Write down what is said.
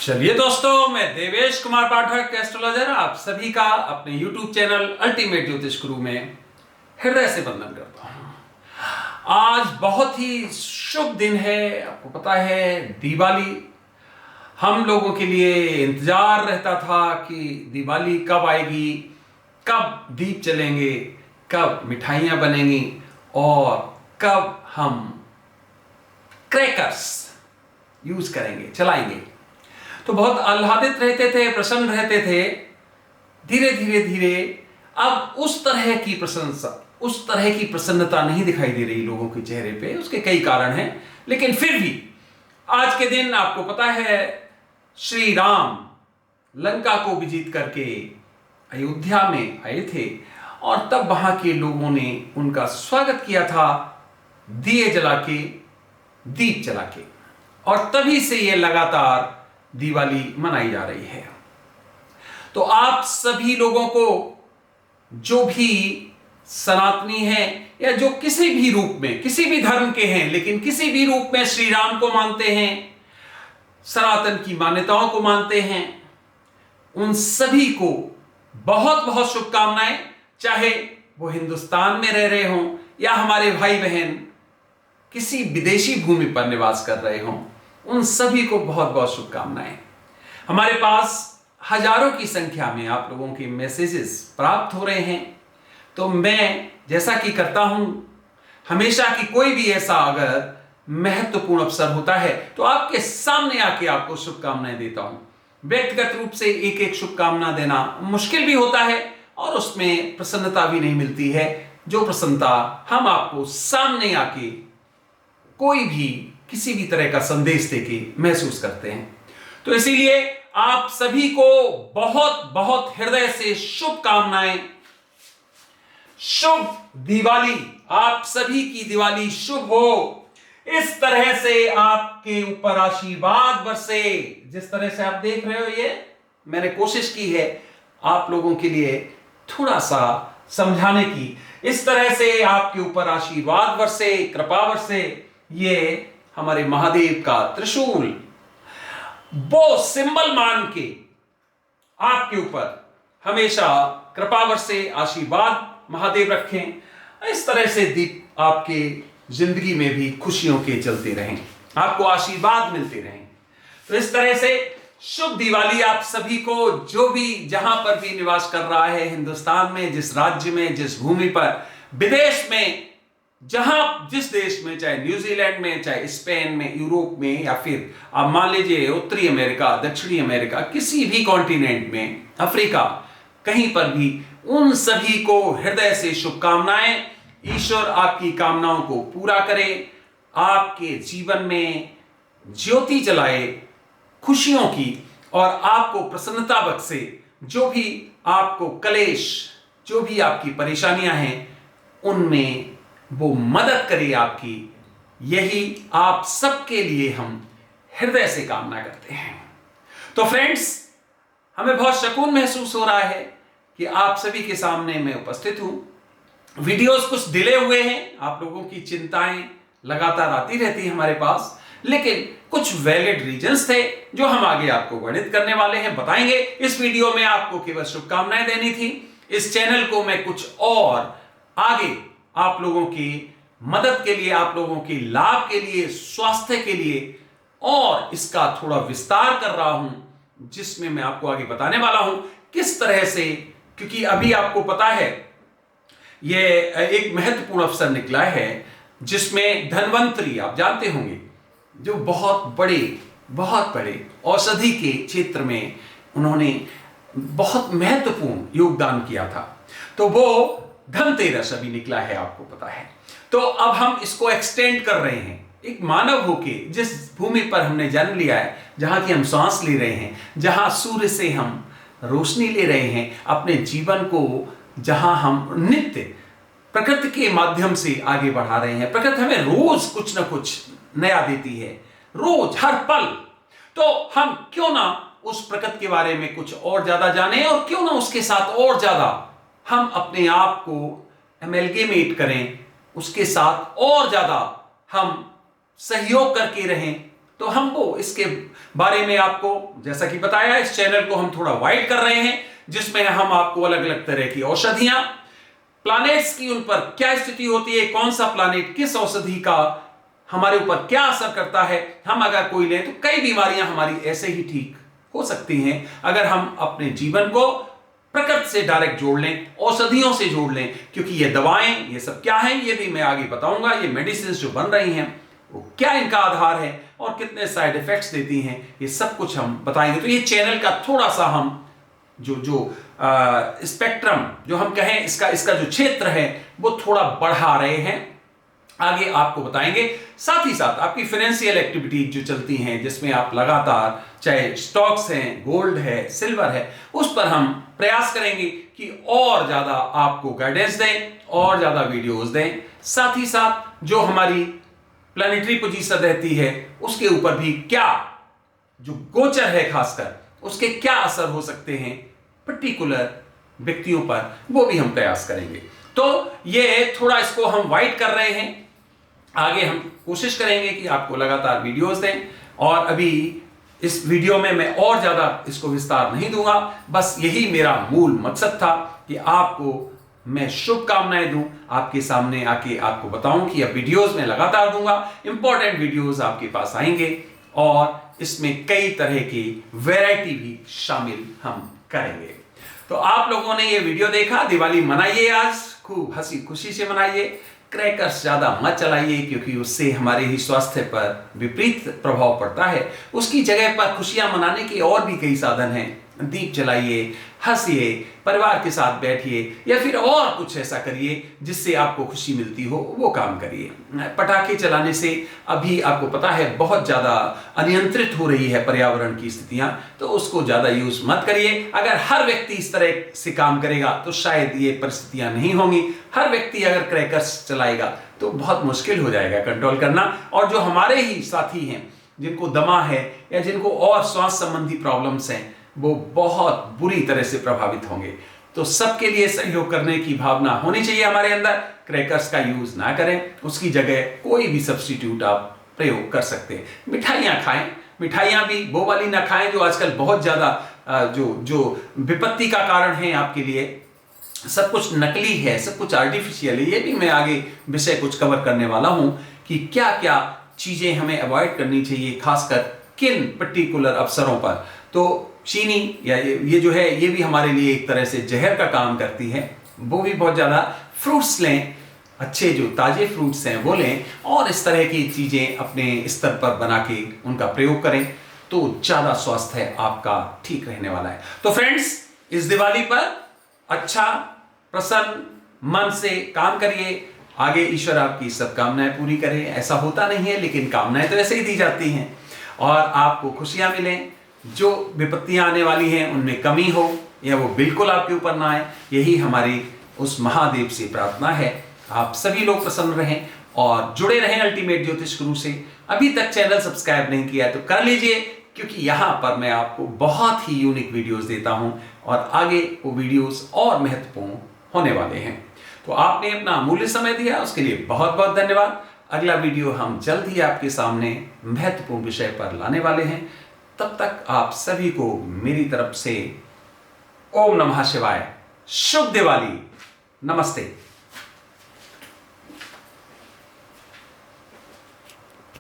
चलिए दोस्तों, मैं देवेश कुमार पाठक एस्ट्रोलॉजर आप सभी का अपने YouTube चैनल अल्टीमेट ज्योतिष गुरु में हृदय से वंदन करता हूं। आज बहुत ही शुभ दिन है। आपको पता है दिवाली हम लोगों के लिए इंतजार रहता था कि दिवाली कब आएगी, कब दीप जलेंगे, कब मिठाइयां बनेंगी और कब हम क्रैकर्स यूज करेंगे, चलाएंगे। तो बहुत आह्लादित रहते थे, प्रसन्न रहते थे। धीरे धीरे धीरे अब उस तरह की प्रसन्नता नहीं दिखाई दे रही लोगों के चेहरे पे। उसके कई कारण हैं, लेकिन फिर भी आज के दिन आपको पता है श्री राम लंका को विजित करके अयोध्या में आए थे और तब वहां के लोगों ने उनका स्वागत किया था दिए जला के, दीप जला के, और तभी से यह लगातार दिवाली मनाई जा रही है। तो आप सभी लोगों को, जो भी सनातनी हैं या जो किसी भी रूप में, किसी भी धर्म के हैं लेकिन किसी भी रूप में श्री राम को मानते हैं, सनातन की मान्यताओं को मानते हैं, उन सभी को बहुत बहुत शुभकामनाएं। चाहे वो हिंदुस्तान में रह रहे हों या हमारे भाई बहन किसी विदेशी भूमि पर निवास कर रहे हों, उन सभी को बहुत बहुत शुभकामनाएं। हमारे पास हजारों की संख्या में आप लोगों के मैसेजेस प्राप्त हो रहे हैं। तो मैं जैसा कि करता हूं हमेशा कि कोई भी ऐसा अगर महत्वपूर्ण अवसर होता है तो आपके सामने आके आपको शुभकामनाएं देता हूं। व्यक्तिगत रूप से एक एक शुभकामना देना मुश्किल भी होता है और उसमें प्रसन्नता भी नहीं मिलती है, जो प्रसन्नता हम आपको सामने आके कोई भी किसी भी तरह का संदेश देके महसूस करते हैं। तो इसीलिए आप सभी को बहुत बहुत हृदय से शुभकामनाएं। शुभ दिवाली, आप सभी की दिवाली शुभ हो। इस तरह से आपके ऊपर आशीर्वाद बरसे। जिस तरह से आप देख रहे हो, ये मैंने कोशिश की है आप लोगों के लिए थोड़ा सा समझाने की। इस तरह से आपके ऊपर आशीर्वाद बरसे, कृपा बरसे। ये हमारे महादेव का त्रिशूल, वो सिंबल मान के आपके ऊपर हमेशा कृपा बरसे, आशीर्वाद महादेव रखें। इस तरह से दीप आपके जिंदगी में भी खुशियों के चलते रहें, आपको आशीर्वाद मिलते रहें। तो इस तरह से शुभ दिवाली आप सभी को, जो भी जहां पर भी निवास कर रहा है, हिंदुस्तान में, जिस राज्य में, जिस भूमि पर, विदेश में, जहां जिस देश में, चाहे न्यूजीलैंड में, चाहे स्पेन में, यूरोप में, या फिर आप मान लीजिए उत्तरी अमेरिका, दक्षिणी अमेरिका, किसी भी कॉन्टिनेंट में, अफ्रीका, कहीं पर भी, उन सभी को हृदय से शुभकामनाएं। ईश्वर आपकी कामनाओं को पूरा करे, आपके जीवन में ज्योति जलाए खुशियों की और आपको प्रसन्नता बख्शे। जो भी आपको कलेश, जो भी आपकी परेशानियां हैं, उनमें वो मदद करे आपकी। यही आप सबके लिए हम हृदय से कामना करते हैं। तो फ्रेंड्स, हमें बहुत सुकून महसूस हो रहा है कि आप सभी के सामने मैं उपस्थित हूं। वीडियोस कुछ डिले हुए हैं, आप लोगों की चिंताएं लगातार आती रहती हैं हमारे पास, लेकिन कुछ वैलिड रीजंस थे जो हम आगे आपको वर्णित करने वाले हैं, बताएंगे। इस वीडियो में आपको केवल शुभकामनाएं देनी थी। इस चैनल को मैं कुछ और आगे आप लोगों की मदद के लिए, आप लोगों के लाभ के लिए, स्वास्थ्य के लिए और इसका थोड़ा विस्तार कर रहा हूं, जिसमें मैं आपको आगे बताने वाला हूं किस तरह से। क्योंकि अभी आपको पता है यह एक महत्वपूर्ण अवसर निकला है जिसमें धन्वंतरी, आप जानते होंगे, जो बहुत बड़े औषधि के क्षेत्र में उन्होंने बहुत महत्वपूर्ण योगदान किया था। तो वो धनतेरस अभी निकला है, आपको पता है। तो अब हम इसको एक्सटेंड कर रहे हैं। एक मानव होके जिस भूमि पर हमने जन्म लिया है, जहां की हम सांस ले रहे हैं, जहां सूर्य से हम रोशनी ले रहे हैं, अपने जीवन को जहां हम नित्य प्रकृति के माध्यम से आगे बढ़ा रहे हैं। प्रकृति हमें रोज कुछ ना कुछ नया देती है, रोज, हर पल। तो हम क्यों ना उस प्रकृति के बारे में कुछ और ज्यादा जाने, और क्यों ना उसके साथ और ज्यादा हम अपने आप को एमेलगेमेट करें, उसके साथ और ज्यादा हम सहयोग करके रहें, तो हम वो इसके बारे में आपको, जैसा कि बताया, इस चैनल को हम थोड़ा वाइड कर रहे हैं, जिसमें हम आपको अलग अलग तरह की औषधियां, प्लैनेट्स की उन पर क्या स्थिति होती है, कौन सा प्लैनेट किस औषधि का हमारे ऊपर क्या असर करता है, हम अगर कोई लें तो कई बीमारियां हमारी ऐसे ही ठीक हो सकती हैं अगर हम अपने जीवन को प्रकृति से डायरेक्ट जोड़ लें, औषधियों से जोड़ लें। क्योंकि ये दवाएं, ये सब क्या है, ये भी मैं आगे बताऊंगा। ये मेडिसिन जो बन रही हैं वो क्या इनका आधार है और कितने साइड इफेक्ट्स देती हैं, ये सब कुछ हम बताएंगे। तो ये चैनल का थोड़ा सा हम जो स्पेक्ट्रम, जो हम कहें इसका जो क्षेत्र है, वो थोड़ा बढ़ा रहे हैं, आगे आपको बताएंगे। साथ ही साथ आपकी फाइनेंशियल एक्टिविटी जो चलती हैं, जिसमें आप लगातार, चाहे स्टॉक्स हैं, गोल्ड है, सिल्वर है, उस पर हम प्रयास करेंगे कि और ज्यादा आपको गाइडेंस दें और ज्यादा वीडियोस दें। साथ ही साथ जो हमारी प्लैनेटरी पोजीशन रहती है, उसके ऊपर भी क्या, जो गोचर है खासकर, उसके क्या असर हो सकते हैं पर्टिकुलर व्यक्तियों पर, वो भी हम प्रयास करेंगे। तो ये थोड़ा इसको हम वाइड कर रहे हैं, आगे हम कोशिश करेंगे कि आपको लगातार वीडियोस दें। और अभी इस वीडियो में मैं और ज्यादा इसको विस्तार नहीं दूंगा, बस यही मेरा मूल मकसद था कि आपको मैं शुभकामनाएं दूं, आपके सामने आके आपको बताऊं कि अब वीडियोस में लगातार दूंगा, इंपॉर्टेंट वीडियोस आपके पास आएंगे और इसमें कई तरह की वैरायटी भी शामिल हम करेंगे। तो आप लोगों ने ये वीडियो देखा, दिवाली मनाइए, आज खूब हंसी खुशी से मनाइए, क्रैकर्स ज्यादा मत चलाइए क्योंकि उससे हमारे ही स्वास्थ्य पर विपरीत प्रभाव पड़ता है। उसकी जगह पर खुशियां मनाने के और भी कई साधन हैं, दीप जलाइए, हंसिए, परिवार के साथ बैठिए, या फिर और कुछ ऐसा करिए जिससे आपको खुशी मिलती हो, वो काम करिए। पटाखे चलाने से अभी आपको पता है बहुत ज्यादा अनियंत्रित हो रही है पर्यावरण की स्थितियां, तो उसको ज्यादा यूज मत करिए। अगर हर व्यक्ति इस तरह से काम करेगा तो शायद ये परिस्थितियां नहीं होंगी। हर व्यक्ति अगर क्रैकर्स चलाएगा तो बहुत मुश्किल हो जाएगा कंट्रोल करना। और जो हमारे ही साथी हैं, जिनको दमा है या जिनको और श्वास संबंधी प्रॉब्लम्स हैं, वो बहुत बुरी तरह से प्रभावित होंगे। तो सबके लिए सहयोग करने की भावना होनी चाहिए हमारे अंदर। क्रैकर्स का यूज ना करें, उसकी जगह कोई भी सब्स्टिट्यूट आप प्रयोग कर सकते हैं। मिठाइयां खाएं, मिठाइयां भी वो वाली ना खाएं जो आजकल बहुत ज्यादा जो विपत्ति का कारण है आपके लिए। सब कुछ नकली है, सब कुछ आर्टिफिशियल है। ये भी मैं आगे विषय कुछ कवर करने वाला हूं कि क्या क्या चीजें हमें अवॉइड करनी चाहिए, खासकर किन पर्टिकुलर अवसरों पर। तो चीनी या ये जो है, ये भी हमारे लिए एक तरह से जहर का काम करती है, वो भी बहुत ज्यादा। फ्रूट्स लें, अच्छे जो ताजे फ्रूट्स हैं वो लें, और इस तरह की चीजें अपने स्तर पर बना के उनका प्रयोग करें, तो ज्यादा स्वास्थ्य आपका ठीक रहने वाला है। तो फ्रेंड्स, इस दिवाली पर अच्छा प्रसन्न मन से काम करिए, आगे ईश्वर आपकी सब कामनाएं पूरी करे। ऐसा होता नहीं है, लेकिन कामनाएं तो ऐसे ही दी जाती हैं, और आपको खुशियां मिलें। जो विपत्तियां आने वाली हैं उनमें कमी हो या वो बिल्कुल आपके ऊपर ना आए, यही हमारी उस महादेव से प्रार्थना है। आप सभी लोग प्रसन्न रहें और जुड़े रहें अल्टीमेट ज्योतिष गुरु से। अभी तक चैनल सब्सक्राइब नहीं किया है तो कर लीजिए, क्योंकि यहां पर मैं आपको बहुत ही यूनिक वीडियोस देता हूं और आगे वो वीडियोस और महत्वपूर्ण होने वाले हैं। तो आपने अपना अमूल्य समय दिया, उसके लिए बहुत बहुत धन्यवाद। अगला वीडियो हम जल्द ही आपके सामने महत्वपूर्ण विषय पर लाने वाले हैं। तब तक आप सभी को मेरी तरफ से ओम नमः शिवाय, शुभ दिवाली, नमस्ते।